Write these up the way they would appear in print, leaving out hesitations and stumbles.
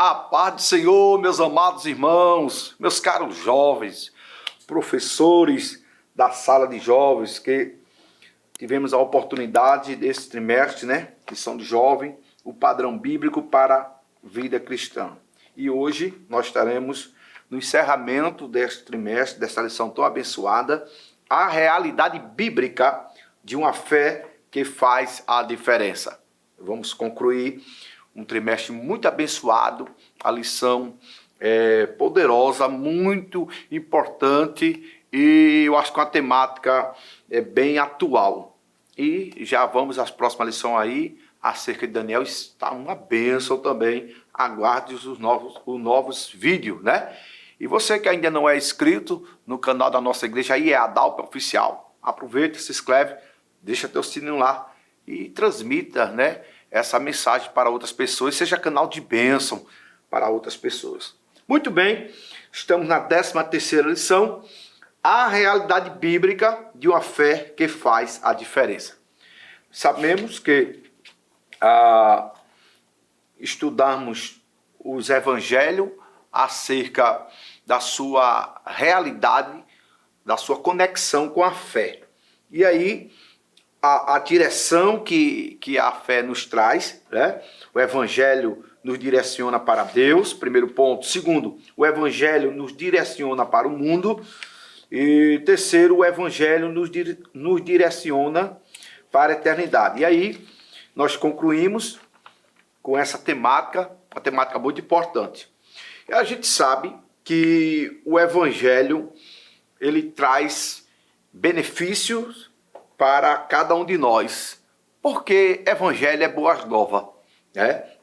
A paz do Senhor, meus amados irmãos, meus caros jovens, professores da sala de jovens que tivemos a oportunidade desse trimestre, que são de jovem, o padrão bíblico para a vida cristã. E hoje nós estaremos no encerramento deste trimestre, dessa lição tão abençoada, a realidade bíblica de uma fé que faz a diferença. Vamos concluir um trimestre muito abençoado, a lição poderosa, muito importante e eu acho que a temática é bem atual. E já vamos às próximas lições aí, acerca de Daniel, está uma bênção também, aguarde os novos vídeos, E você que ainda não é inscrito no canal da nossa igreja, aí é a Adalp Oficial, aproveita, se inscreve, deixa teu sininho lá e transmita, essa mensagem para outras pessoas, seja canal de bênção para outras pessoas. Muito bem, estamos na 13ª lição, a realidade bíblica de uma fé que faz a diferença. Sabemos que estudamos os evangelhos acerca da sua realidade, da sua conexão com a fé. E aí, a direção que a fé nos traz, O Evangelho nos direciona para Deus, primeiro ponto. Segundo, o Evangelho nos direciona para o mundo. E terceiro, o Evangelho nos direciona para a eternidade. E aí, nós concluímos com essa temática, uma temática muito importante. E a gente sabe que o Evangelho, ele traz benefícios para cada um de nós, porque Evangelho é boas novas,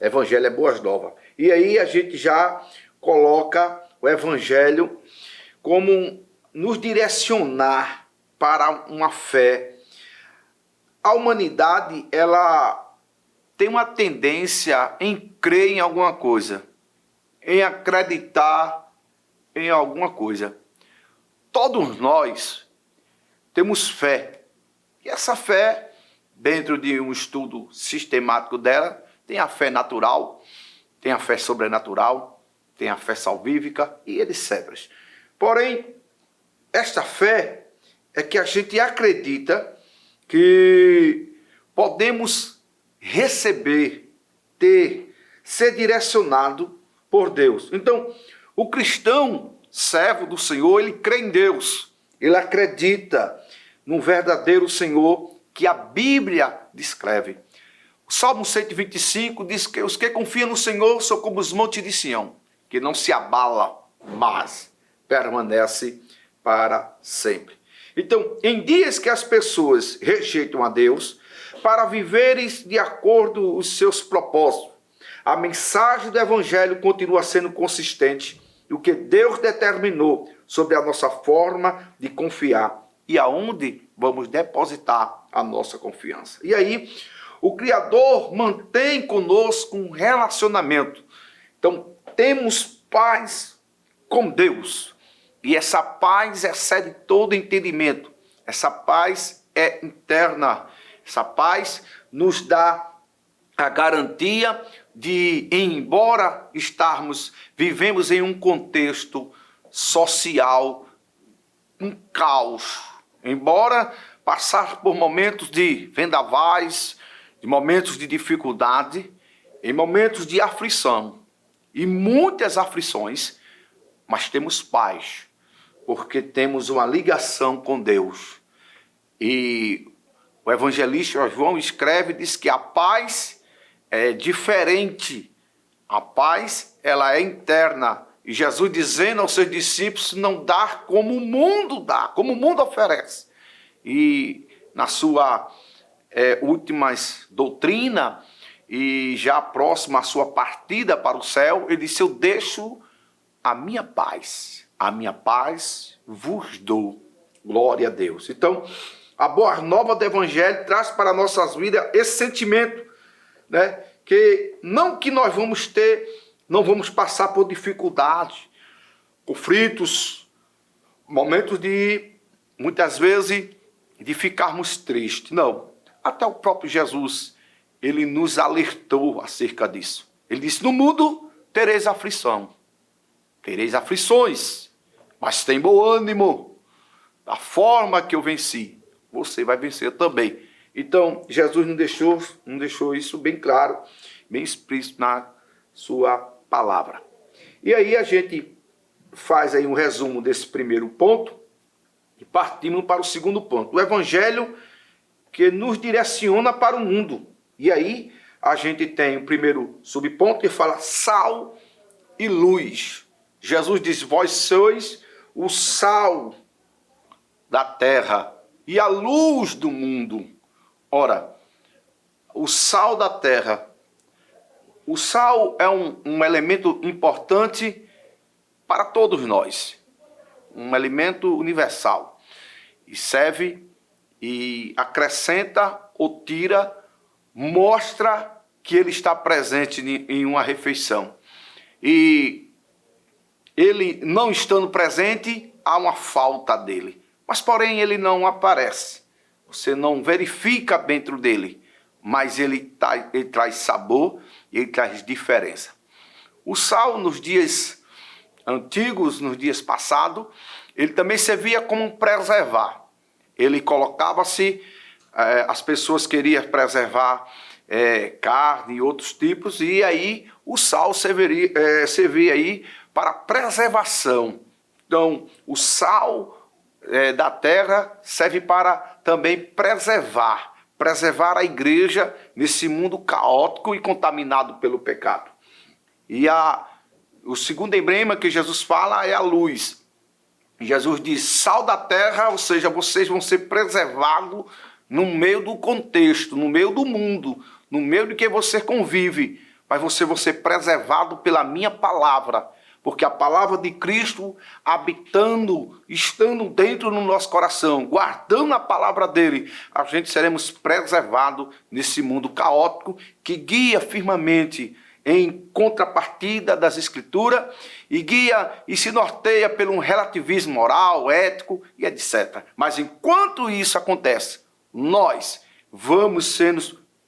Evangelho é boas novas. E aí a gente já coloca o Evangelho como nos direcionar para uma fé. A humanidade, ela tem uma tendência em crer em alguma coisa, em acreditar em alguma coisa. Todos nós temos fé. E essa fé, dentro de um estudo sistemático dela, tem a fé natural, tem a fé sobrenatural, tem a fé salvífica e etc. Porém, esta fé é que a gente acredita que podemos receber, ter, ser direcionado por Deus. Então, o cristão, servo do Senhor, ele crê em Deus, ele acredita no verdadeiro Senhor que a Bíblia descreve. O Salmo 125 diz que os que confiam no Senhor são como os montes de Sião, que não se abala, mas permanece para sempre. Então, em dias que as pessoas rejeitam a Deus, para viverem de acordo com os seus propósitos, a mensagem do Evangelho continua sendo consistente e o que Deus determinou sobre a nossa forma de confiar e aonde vamos depositar a nossa confiança. E aí, o Criador mantém conosco um relacionamento. Então, temos paz com Deus. E essa paz excede todo entendimento. Essa paz é interna. Essa paz nos dá a garantia de, embora vivemos em um contexto social, um caos, embora passar por momentos de vendavais, de momentos de dificuldade, em momentos de aflição, e muitas aflições, mas temos paz, porque temos uma ligação com Deus. E o evangelista João escreve, diz que a paz é diferente, a paz ela é interna, e Jesus dizendo aos seus discípulos, não dar como o mundo dá, como o mundo oferece. E na sua últimas doutrina, e já próxima à sua partida para o céu, ele disse, eu deixo a minha paz vos dou. Glória a Deus. Então, a boa nova do Evangelho traz para nossas vidas esse sentimento, que não que nós não vamos passar por dificuldades, conflitos, momentos de, muitas vezes, de ficarmos tristes. Não. Até o próprio Jesus, ele nos alertou acerca disso. Ele disse, no mundo tereis aflição. Tereis aflições, mas tem bom ânimo. Da forma que eu venci, você vai vencer também. Então, Jesus não deixou isso bem claro, bem explícito na sua palavra. E aí a gente faz aí um resumo desse primeiro ponto e partimos para o segundo ponto. O evangelho que nos direciona para o mundo. E aí a gente tem o primeiro subponto que fala sal e luz. Jesus diz, vós sois o sal da terra e a luz do mundo. Ora, o sal da terra. O sal é um elemento importante para todos nós. Um elemento universal. E serve e acrescenta ou tira, mostra que ele está presente em uma refeição. E ele não estando presente, há uma falta dele. Mas porém ele não aparece. Você não verifica dentro dele, mas ele traz sabor e ele traz diferença. O sal nos dias antigos, nos dias passados, ele também servia como um preservar. Ele colocava-se, as pessoas queriam preservar carne e outros tipos, e aí o sal servia aí para preservação. Então, o sal da terra serve para também preservar a igreja nesse mundo caótico e contaminado pelo pecado. E o segundo emblema que Jesus fala é a luz. Jesus diz, sal da terra, ou seja, vocês vão ser preservados no meio do contexto, no meio do mundo, no meio de que você convive, mas você vai ser preservado pela minha palavra, porque a palavra de Cristo habitando, estando dentro do nosso coração, guardando a palavra dele, a gente seremos preservados nesse mundo caótico que guia firmemente em contrapartida das Escrituras e guia e se norteia pelo um relativismo moral, ético e etc. Mas enquanto isso acontece, nós vamos sendo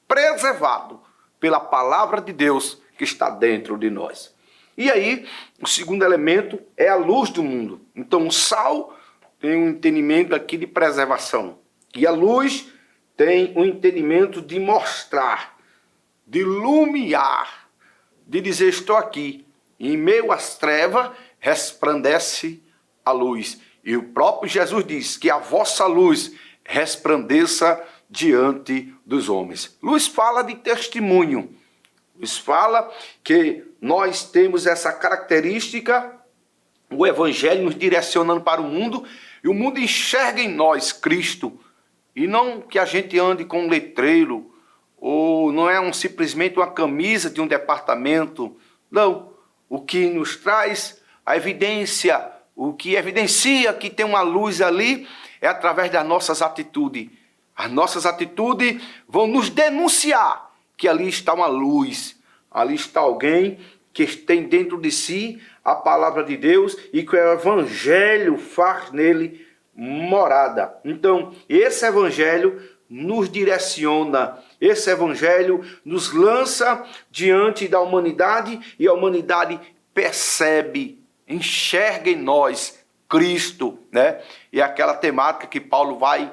preservados pela palavra de Deus que está dentro de nós. E aí, o segundo elemento é a luz do mundo. Então, o sal tem um entendimento aqui de preservação. E a luz tem um entendimento de mostrar, de iluminar, de dizer, estou aqui. Em meio às trevas, resplandece a luz. E o próprio Jesus diz que a vossa luz resplandeça diante dos homens. Luz fala de testemunho. Luz fala que nós temos essa característica, o evangelho nos direcionando para o mundo, e o mundo enxerga em nós Cristo. E não que a gente ande com um letreiro, ou não é simplesmente uma camisa de um departamento. Não. O que nos traz a evidência, o que evidencia que tem uma luz ali, é através das nossas atitudes. As nossas atitudes vão nos denunciar que ali está uma luz, ali está alguém que tem dentro de si a palavra de Deus e que o evangelho faz nele morada. Então, esse evangelho nos direciona, esse evangelho nos lança diante da humanidade e a humanidade percebe, enxerga em nós Cristo, né? E aquela temática que Paulo vai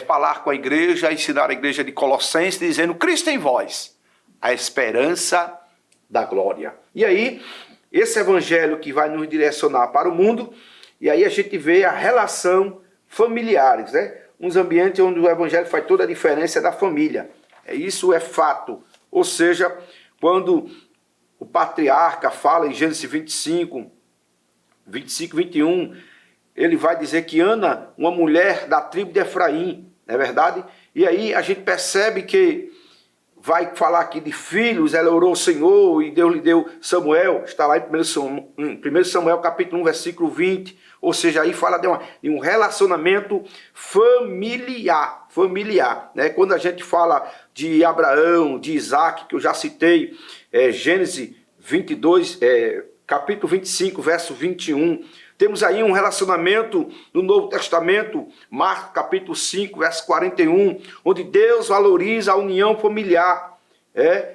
falar com a igreja, ensinar a igreja de Colossenses, dizendo, Cristo em vós, a esperança da glória. E aí, esse evangelho que vai nos direcionar para o mundo, e aí a gente vê a relação familiares, né? Uns ambientes onde o evangelho faz toda a diferença da família. Isso é fato. Ou seja, quando o patriarca fala em Gênesis 25, 21, ele vai dizer que Ana, uma mulher da tribo de Efraim, não é verdade? E aí a gente percebe que vai falar aqui de filhos, ela orou ao Senhor e Deus lhe deu Samuel, está lá em 1 Samuel capítulo 1, versículo 20, ou seja, aí fala de um relacionamento familiar, né? Quando a gente fala de Abraão, de Isaac, que eu já citei, Gênesis 22, capítulo 25, verso 21, temos aí um relacionamento no Novo Testamento, Marcos capítulo 5, verso 41, onde Deus valoriza a união familiar.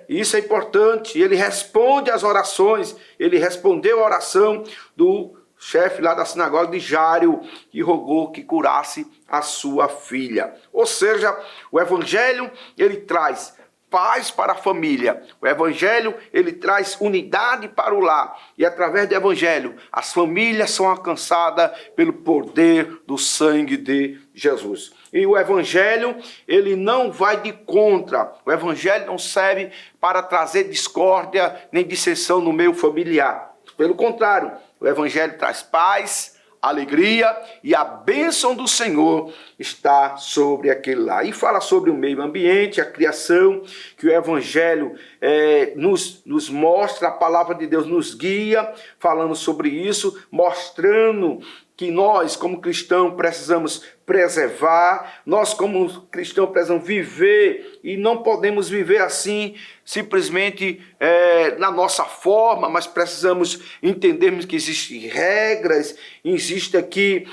Isso é importante. Ele responde às orações. Ele respondeu a oração do chefe lá da sinagoga de Jairo, que rogou que curasse a sua filha. Ou seja, o evangelho, ele traz paz para a família. O evangelho, ele traz unidade para o lar. E através do evangelho, as famílias são alcançadas pelo poder do sangue de Jesus. E o evangelho, ele não vai de contra. O evangelho não serve para trazer discórdia nem dissensão no meio familiar. Pelo contrário, o evangelho traz paz, alegria, e a bênção do Senhor está sobre aquele lá. E fala sobre o meio ambiente, a criação, que o evangelho nos mostra, a palavra de Deus nos guia, falando sobre isso, mostrando que nós, como cristãos, precisamos preservar, nós, como cristãos, precisamos viver, e não podemos viver assim, simplesmente na nossa forma, mas precisamos entendermos que existem regras, existem aqui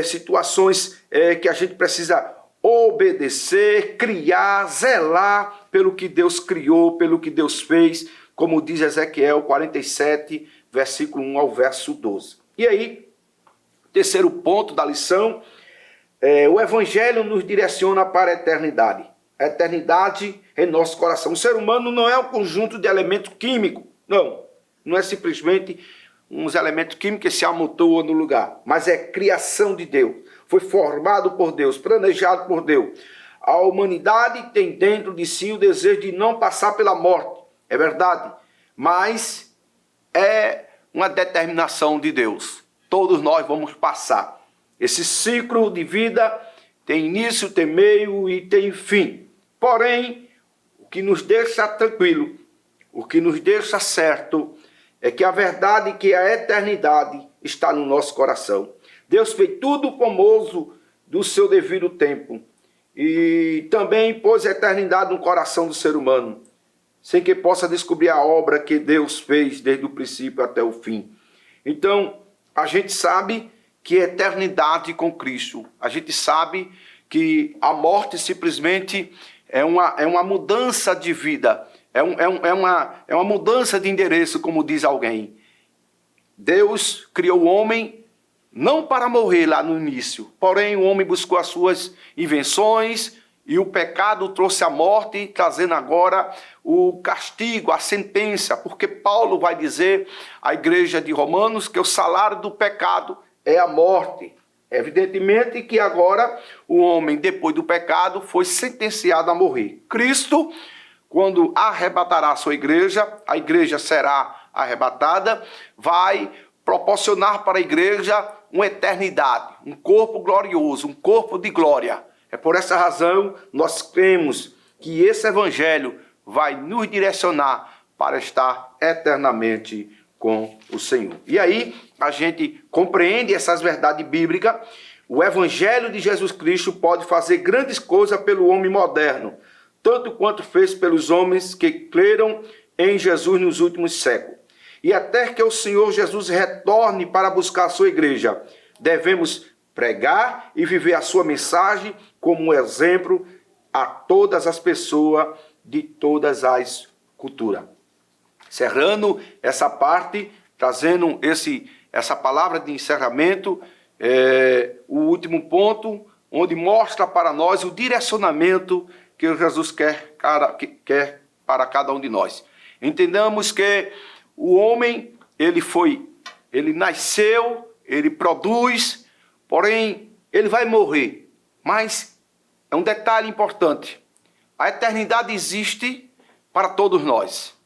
situações que a gente precisa obedecer, criar, zelar pelo que Deus criou, pelo que Deus fez, como diz Ezequiel 47, versículo 1 ao verso 12. E aí, terceiro ponto da lição, o evangelho nos direciona para a eternidade. A eternidade em nosso coração. O ser humano não é um conjunto de elementos químicos. Não é simplesmente uns elementos químicos que se amontoam no lugar. Mas é criação de Deus. Foi formado por Deus, planejado por Deus. A humanidade tem dentro de si o desejo de não passar pela morte. É verdade. Mas é uma determinação de Deus. Todos nós vamos passar. Esse ciclo de vida tem início, tem meio e tem fim. Porém, o que nos deixa tranquilo, o que nos deixa certo, é que a verdade, que a eternidade está no nosso coração. Deus fez tudo como uso do seu devido tempo. E também pôs a eternidade no coração do ser humano, sem que possa descobrir a obra que Deus fez desde o princípio até o fim. Então, a gente sabe que é eternidade com Cristo. A gente sabe que a morte simplesmente é uma mudança de vida, é uma mudança de endereço, como diz alguém. Deus criou o homem não para morrer lá no início, porém o homem buscou as suas invenções e o pecado trouxe a morte, trazendo agora o castigo, a sentença, porque Paulo vai dizer à igreja de Romanos que o salário do pecado é a morte. Evidentemente que agora o homem, depois do pecado, foi sentenciado a morrer. Cristo, quando arrebatará a sua igreja, a igreja será arrebatada, vai proporcionar para a igreja uma eternidade, um corpo glorioso, um corpo de glória. É por essa razão nós cremos que esse evangelho vai nos direcionar para estar eternamente com o Senhor. E aí a gente compreende essas verdades bíblicas. O evangelho de Jesus Cristo pode fazer grandes coisas pelo homem moderno, tanto quanto fez pelos homens que creram em Jesus nos últimos séculos. E até que o Senhor Jesus retorne para buscar a sua igreja, devemos pregar e viver a sua mensagem como um exemplo a todas as pessoas de todas as culturas. Encerrando essa parte, trazendo essa palavra de encerramento, o último ponto, onde mostra para nós o direcionamento que Jesus quer para cada um de nós. Entendamos que o homem, ele nasceu, ele produz, porém, ele vai morrer. Mas é um detalhe importante. A eternidade existe para todos nós.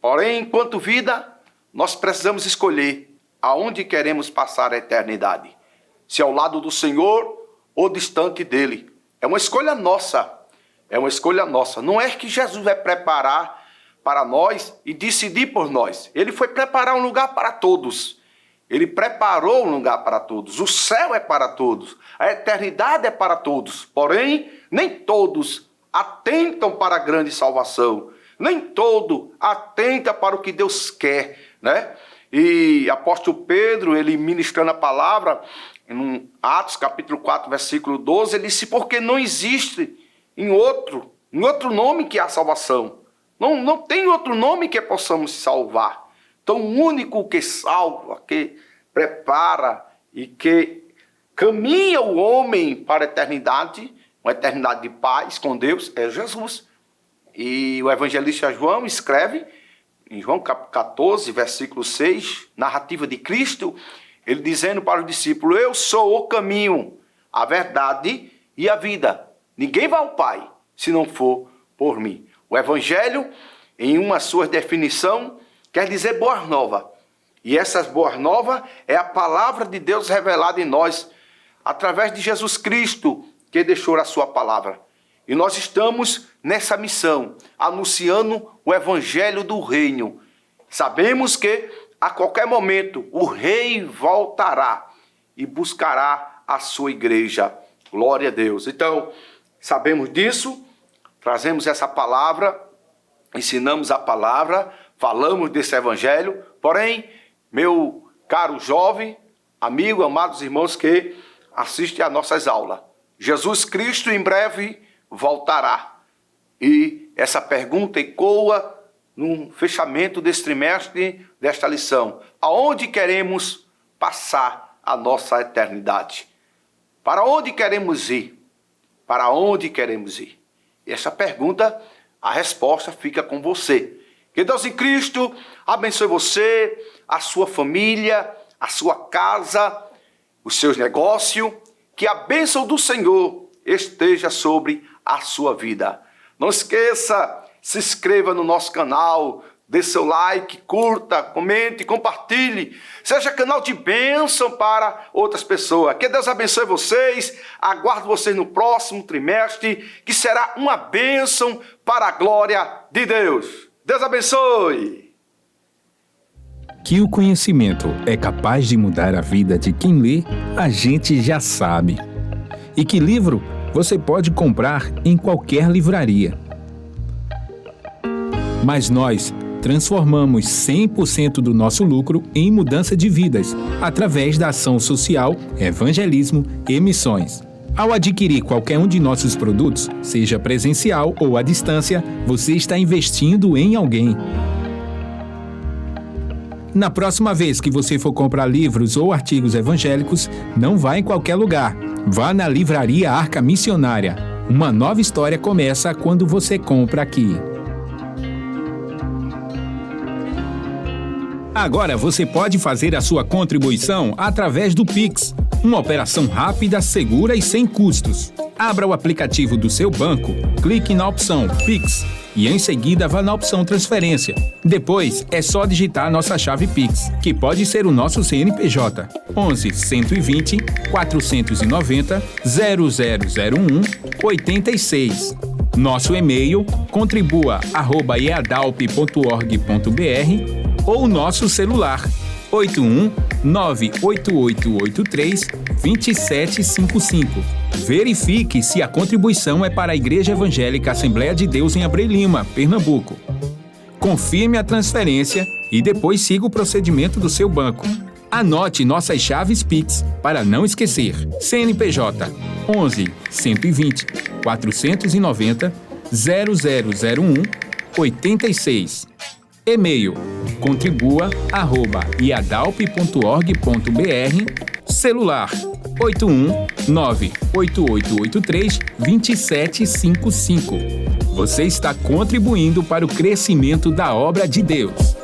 Porém, enquanto vida, nós precisamos escolher aonde queremos passar a eternidade. Se ao lado do Senhor ou distante dele. É uma escolha nossa. É uma escolha nossa. Não é que Jesus vai preparar para nós e decidir por nós. Ele foi preparar um lugar para todos. Ele preparou um lugar para todos. O céu é para todos. A eternidade é para todos. Porém, nem todos atentam para a grande salvação. Nem todo atenta para o que Deus quer, né? E apóstolo Pedro, ele ministrando a palavra, em Atos capítulo 4, versículo 12, ele disse, porque não existe em outro nome que há salvação. Não tem outro nome que possamos salvar. Então, o único que salva, que prepara e que caminha o homem para a eternidade, uma eternidade de paz com Deus, é Jesus. E o evangelista João escreve, em João 14, versículo 6, narrativa de Cristo, ele dizendo para o discípulo: eu sou o caminho, a verdade e a vida. Ninguém vai ao Pai se não for por mim. O evangelho, em uma sua definição, quer dizer boas novas. E essas boas novas é a palavra de Deus revelada em nós, através de Jesus Cristo, que deixou a sua palavra. E nós estamos nessa missão, anunciando o evangelho do reino. Sabemos que a qualquer momento o rei voltará e buscará a sua igreja. Glória a Deus. Então, sabemos disso, trazemos essa palavra, ensinamos a palavra, falamos desse evangelho. Porém, meu caro jovem, amigo, amados irmãos que assistem a nossas aulas, Jesus Cristo em breve voltará. E essa pergunta ecoa no fechamento deste trimestre, desta lição. Aonde queremos passar a nossa eternidade? Para onde queremos ir? Para onde queremos ir? E essa pergunta, a resposta fica com você. Que Deus em Cristo abençoe você, a sua família, a sua casa, os seus negócios. Que a bênção do Senhor esteja sobre a sua vida. Não esqueça, se inscreva no nosso canal, dê seu like, curta, comente, compartilhe. Seja canal de bênção para outras pessoas. Que Deus abençoe vocês. Aguardo vocês no próximo trimestre, que será uma bênção para a glória de Deus. Deus abençoe. Que o conhecimento é capaz de mudar a vida de quem lê, a gente já sabe. E que livro você pode comprar em qualquer livraria. Mas nós transformamos 100% do nosso lucro em mudança de vidas, através da ação social, evangelismo e missões. Ao adquirir qualquer um de nossos produtos, seja presencial ou à distância, você está investindo em alguém. Na próxima vez que você for comprar livros ou artigos evangélicos, não vá em qualquer lugar. Vá na Livraria Arca Missionária. Uma nova história começa quando você compra aqui. Agora você pode fazer a sua contribuição através do Pix. Uma operação rápida, segura e sem custos. Abra o aplicativo do seu banco, clique na opção Pix e em seguida vá na opção Transferência. Depois é só digitar a nossa chave Pix, que pode ser o nosso CNPJ 11 120 490 0001 86. Nosso e-mail contribua@eadalp.org.br ou nosso celular 81 98883 2755. Verifique se a contribuição é para a Igreja Evangélica Assembleia de Deus em Abreu Lima, Pernambuco. Confirme a transferência e depois siga o procedimento do seu banco. Anote nossas chaves Pix para não esquecer. CNPJ 11 120 490 0001 86. E-mail contribua@iadalp.org.br. Celular 81 98883 2755. Você está contribuindo para o crescimento da obra de Deus.